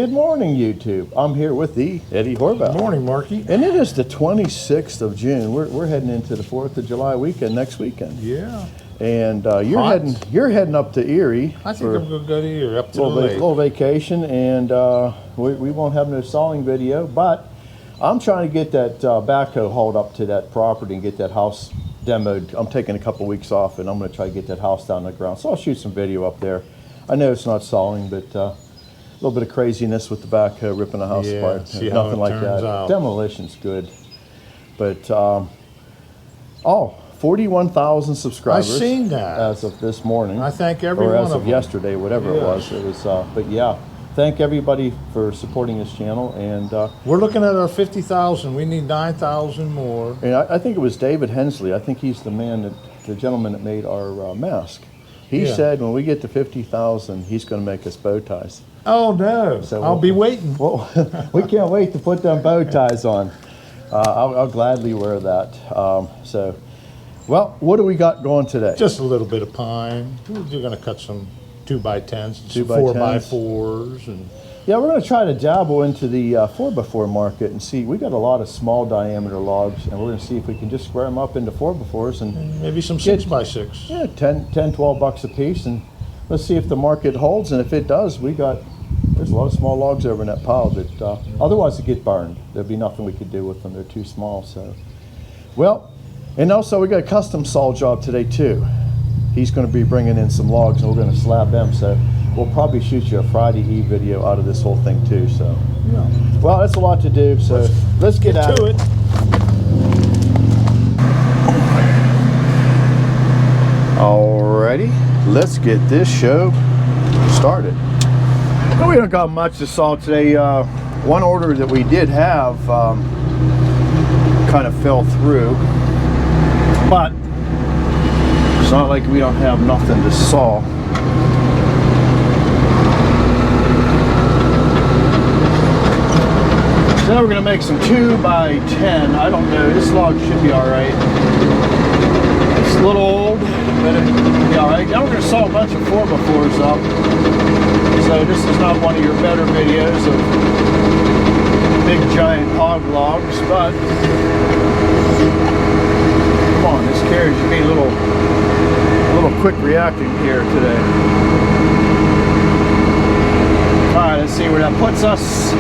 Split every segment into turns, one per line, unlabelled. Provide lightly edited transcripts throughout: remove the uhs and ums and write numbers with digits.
Good morning, YouTube. I'm here with the Eddie Horvath.
Good morning, Marky.
And it is the 26th of June. We're heading into the 4th of July weekend next weekend.
Yeah.
And you're heading up to Erie.
I think I'm going to go to Erie, up to the
lake.
lake.
Little vacation, and we won't have no sawing video, but I'm trying to get that backhoe hauled up to that property and get that house demoed. I'm taking a couple weeks off, and I'm going to try to get that house down on the ground. So I'll shoot some video up there. I know it's not sawing, but a little bit of craziness with the backhoe ripping the house apart.
See how
Nothing
it
like
turns
that.
out.
Demolition's good, but 41,000 subscribers.
I've seen that
as of this morning.
I thank every one
as
of
of
them.
yesterday, whatever it was. It was, but yeah. Thank everybody for supporting this channel, and
we're looking at our 50,000. We need 9,000 more.
and I think it was David Hensley. I think he's the gentleman that made our mask. He said when we get to 50,000, he's going to make us bow ties.
Oh no!
So
I'll be waiting.
Well, we can't wait to put them bow ties on. I'll gladly wear that. Well, what do we got going today?
Just a little bit of pine. We're going to cut some 2x10's, some
2x10's.
4x4s, and
Yeah, we're going to try to dabble into the 4x4 market and see. We got a lot of small diameter logs, and we're going to see if we can just square them up into 4x4s and
maybe some 6x6.
yeah, 10, 12 bucks a piece, and let's see if the market holds. And if it does, there's a lot of small logs over in that pile that otherwise they get burned. There'd be nothing we could do with them. They're too small. So, well, and also we got a custom saw job today too. He's going to be bringing in some logs, and we're going to slab them. So we'll probably shoot you a Friday Eve video out of this whole thing too. So,
Yeah.
well, that's a lot to do. So let's get at
to it.
Alrighty, let's get this show started. Well, we don't got much to saw today. One order that we did have kind of fell through, but it's not like we don't have nothing to saw. So now we're going to make some 2x10. I don't know, this log should be alright. It's a little old, but it'll be alright. Now we're going to saw a bunch of 4x4s up. So this is not one of your better videos of big giant hog logs, but come on, this carriage should be a little quick reacting here today. Alright, let's see where that puts us.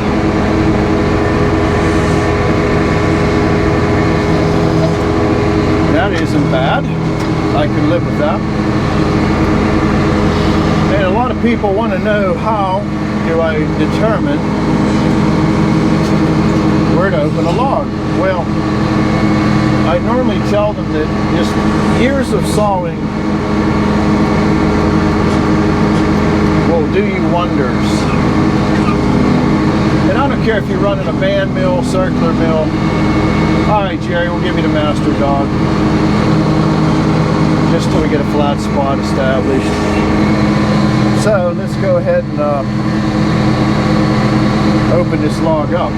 That isn't bad. I can live with that. And a lot of people want to know, how do I determine where to open a log? Well, I normally tell them that just years of sawing will do you wonders. And I don't care if you're running a band mill, circular mill. All right, Jerry, we'll give you the master dog. Just till we get a flat spot established. So let's go ahead and open this log up.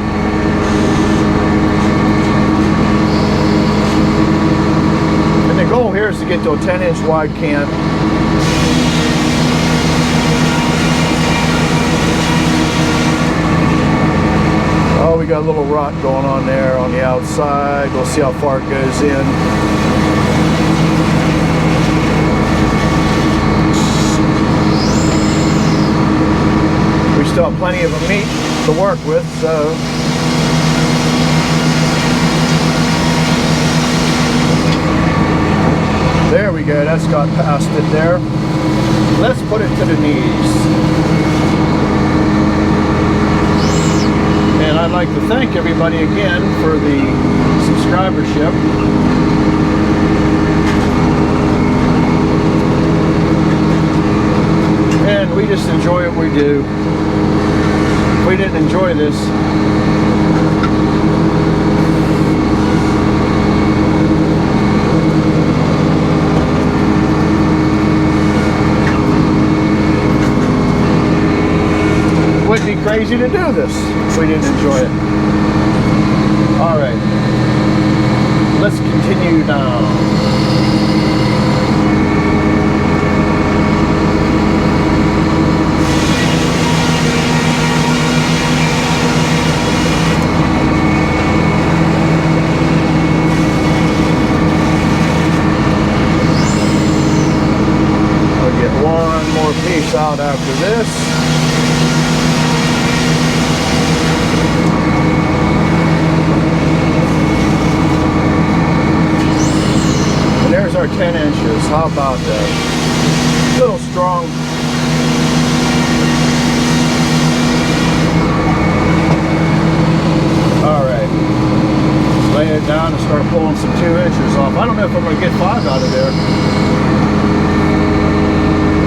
And the goal here is to get to a 10-inch wide can. Oh, we got a little rot going on there on the outside. We'll see how far it goes in. We still have plenty of meat to work with, so there we go. That's got past it there. Let's put it to the knees. And I'd like to thank everybody again for the subscribership. And we just enjoy what we do. If we didn't enjoy this, it would be crazy to do this if we didn't enjoy it. All right, let's continue down. after this. And there's our 10 inches. How about that? A little strong. All right. Lay it down and start pulling some 2 inches off. I don't know if I'm going to get 5 out of there.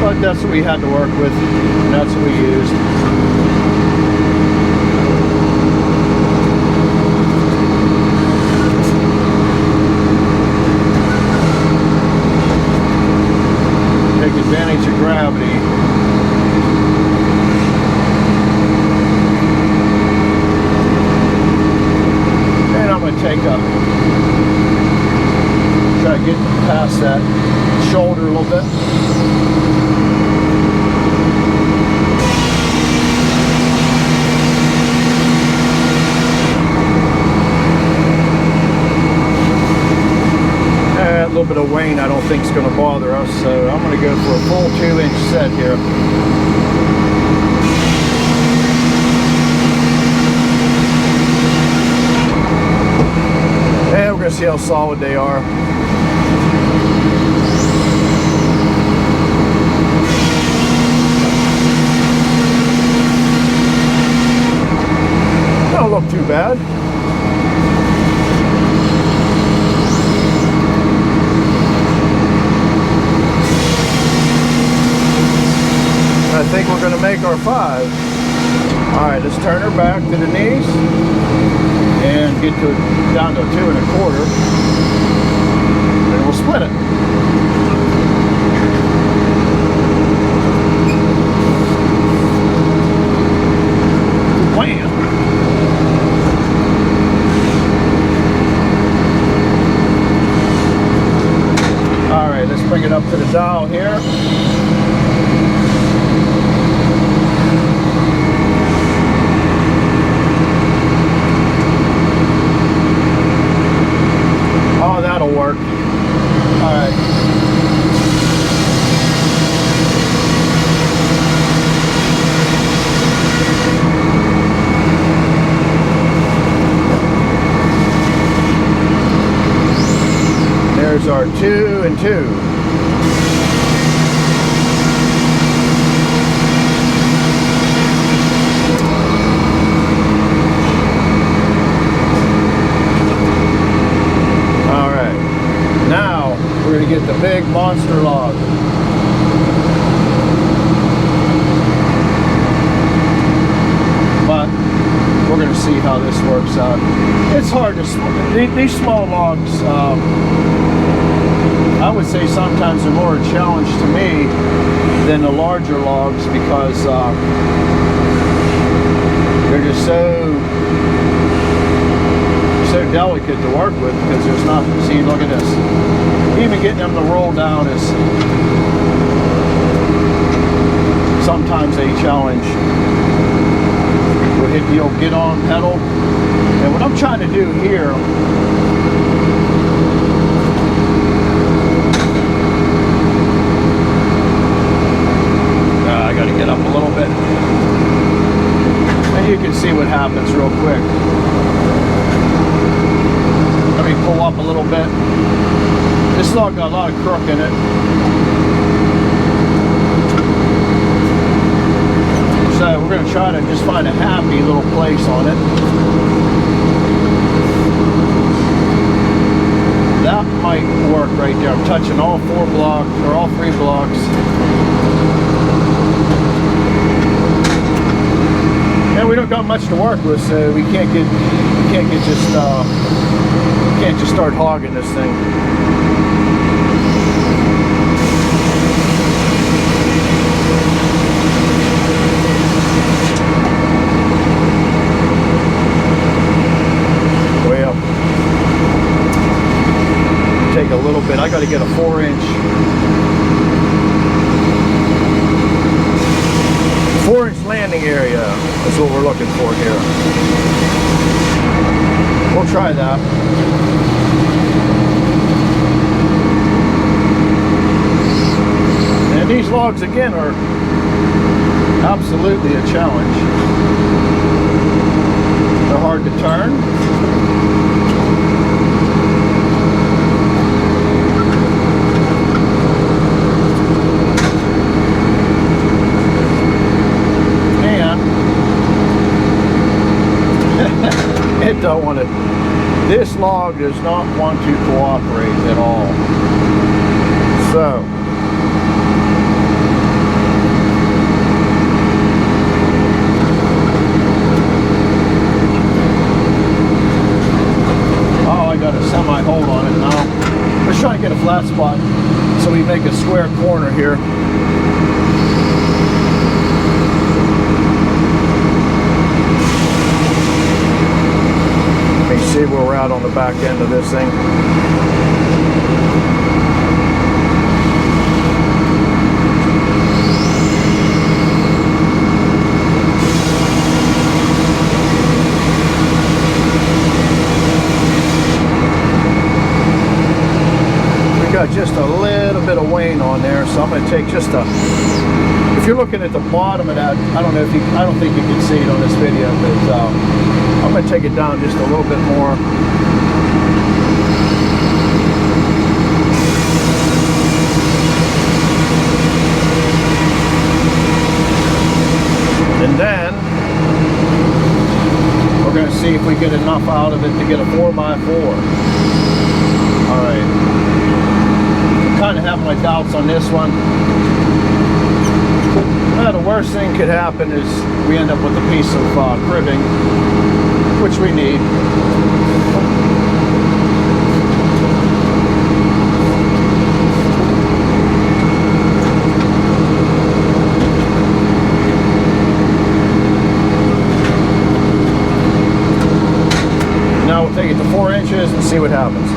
But that's what we had to work with, and that's what we used. Take advantage of gravity. And I'm going to take up, try to get past that shoulder a little bit. A little bit of wane I don't think is going to bother us, so I'm going to go for a full 2-inch set here. And we're going to see how solid they are. Don't look too bad. I think we're going to make our 5. All right, let's turn her back to the knees and get to down to 2 1/4. And we'll split it. Wham! All right, let's bring it up to the dial here. Oh, that'll work. All right. There's our 2 and 2. We're going to get the big monster log. But we're going to see how this works out. It's hard to, these small logs, I would say sometimes they're more a challenge to me than the larger logs because they're just so delicate to work with because there's not, see, look at this. Even getting them to roll down is sometimes a challenge. We'll hit the old get on pedal. And what I'm trying to do here, I got to get up a little bit. And you can see what happens real quick. Let me pull up a little bit. This log got a lot of crook in it. So we're going to try to just find a happy little place on it. That might work right there. I'm touching all 4 blocks, or all 3 blocks. And we don't got much to work with, so we can't just start hogging this thing. Way up. Take a little bit. I got to get a 4-inch. 4-inch landing area is what we're looking for here. We'll try that. And these logs again are absolutely a challenge. They're hard to turn. It don't want to. This log does not want to cooperate at all. So I got a semi hold on it now. Let's try to get a flat spot so we make a square corner here. See where we're at on the back end of this thing. We got just a little bit of wane on there, so I'm going to take just a. If you're looking at the bottom of that, I don't know if you. I don't think you can see it on this video, but. I'm going to take it down just a little bit more. And then we're going to see if we get enough out of it to get a 4x4. Alright. I kind of have my doubts on this one. Well, the worst thing could happen is we end up with a piece of cribbing, which we need. Now we'll take it to 4 inches and see what happens.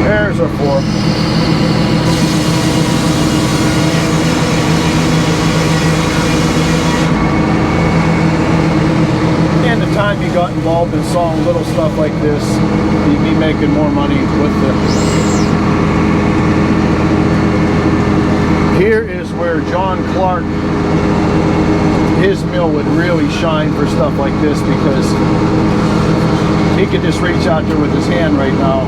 There's our 4. And the time you got involved in sawing little stuff like this, you'd be making more money with it. Here is where John Clark, his mill would really shine for stuff like this, because he could just reach out there with his hand right now.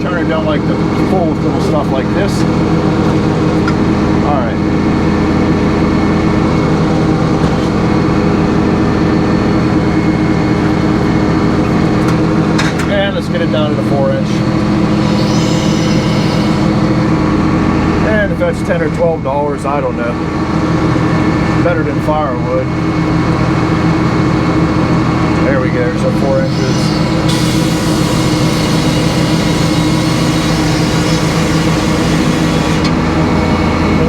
Turner don't like to pull with little stuff like this. Alright. And let's get it down to the 4 inch. And if that's $10 or $12, I don't know. Better than firewood. There we go, there's our 4 inches.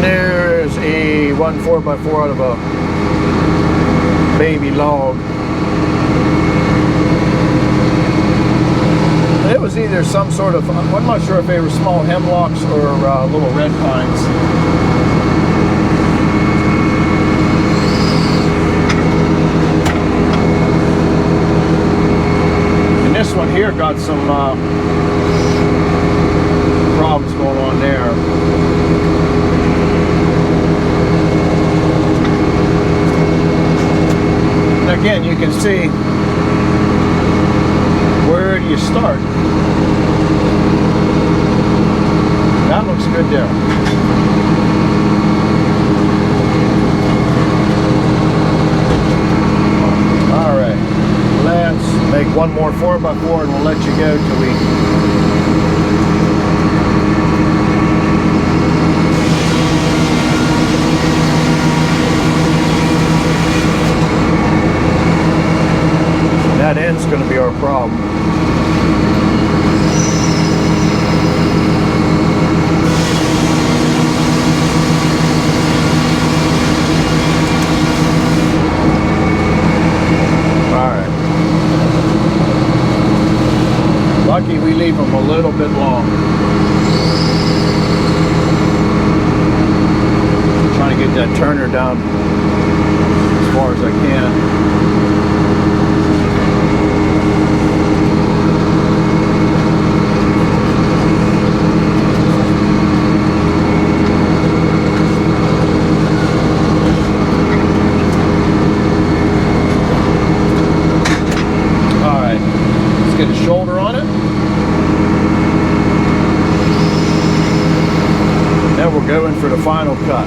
There's a 1 4x4 out of a baby log. It was either some sort of, I'm not sure if they were small hemlocks or little red pines. And this one here got some problems going on there. Again, you can see, where do you start? That looks good there. All right, let's make one more 4x4 and we'll let you go till we that end's going to be our problem. Alright. Lucky we leave them a little bit long. down as far as I can. Get a shoulder on it. Then we'll go in for the final cut.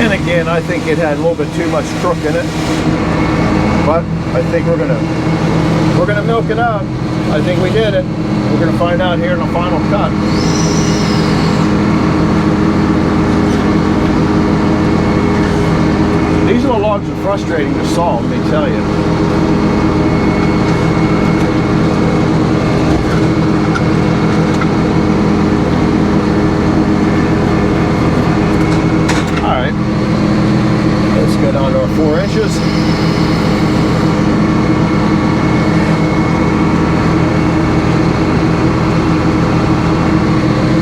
And again, I think it had a little bit too much crook in it. But I think we're gonna milk it out. I think we did it. We're gonna find out here in the final cut. These little logs are frustrating to saw, let me tell you. All right, let's go down to our 4 inches.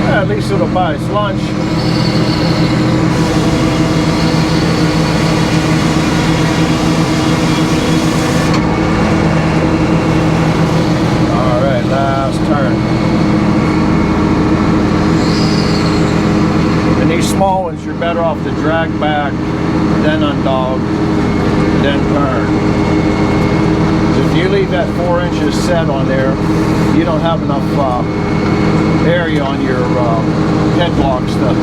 At least it'll buy its lunch. All right, last turn. And these small ones, you're better off to drag back, then undog, then turn. If you leave that 4 inches set on there, you don't have enough area on your headlock stuff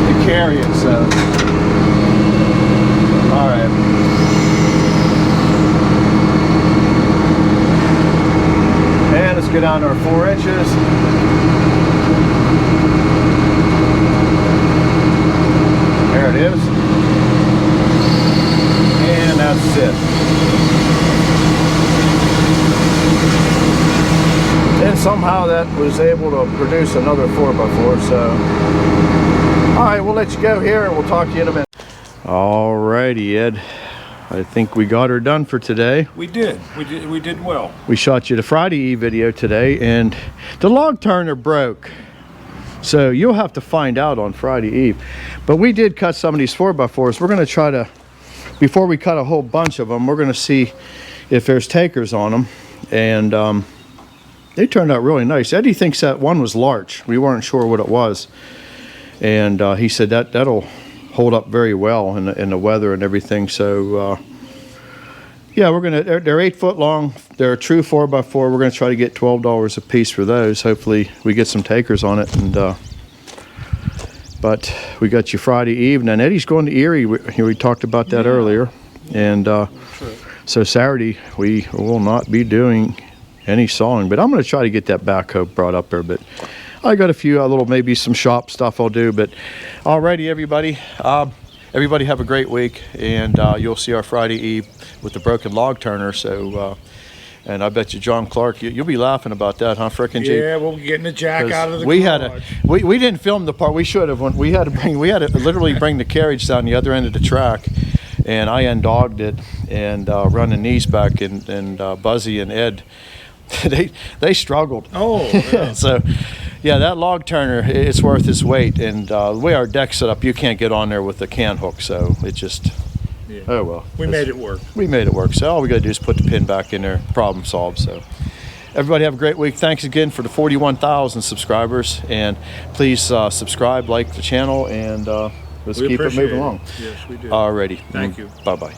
to carry it, so all right. And let's get down to our 4 inches. There it is. And that's it. And somehow that was able to produce another 4x4, so all right, we'll let you go here and we'll talk to you in a minute. All righty, Ed, I think we got her done for today.
We did well.
We shot you the Friday Eve video today, and the log turner broke, so you'll have to find out on Friday Eve. But we did cut some of these 4x4s. We're going to try to, before we cut a whole bunch of them, we're going to see if there's takers on them, and they turned out really nice. Eddie thinks that one was large. We weren't sure what it was. And he said that'll hold up very well in the weather and everything. So, yeah, they're 8 foot long. They're a true 4x4. We're going to try to get $12 a piece for those. Hopefully we get some takers on it. And but we got you Friday Eve. And then Eddie's going to Erie. We talked about that earlier. And so Saturday we will not be doing any sawing, but I'm going to try to get that backhoe brought up there. But I got a few maybe some shop stuff I'll do. But alrighty, everybody, everybody have a great week, and you'll see our Friday Eve with the broken log turner. So and I bet you John Clark, you'll be laughing about that, huh, frickin' G?
Yeah, we'll be getting the jack out of the garage.
We didn't film the part. We should have. We had to literally bring the carriage down the other end of the track, and I undogged it and run the knees back, and Buzzy and Ed, they struggled.
Oh, yeah.
So yeah, that log turner, it's worth its weight, and the way our deck's set up, you can't get on there with the can hook, so it just oh well,
we made it work.
We made it work, so all we gotta do is put the pin back in there, problem solved. So everybody have a great week. Thanks again for the 41,000 subscribers, and please subscribe, like the channel, and let's keep it moving along.
Yes, we do.
Alrighty.
Thank you.
Bye bye.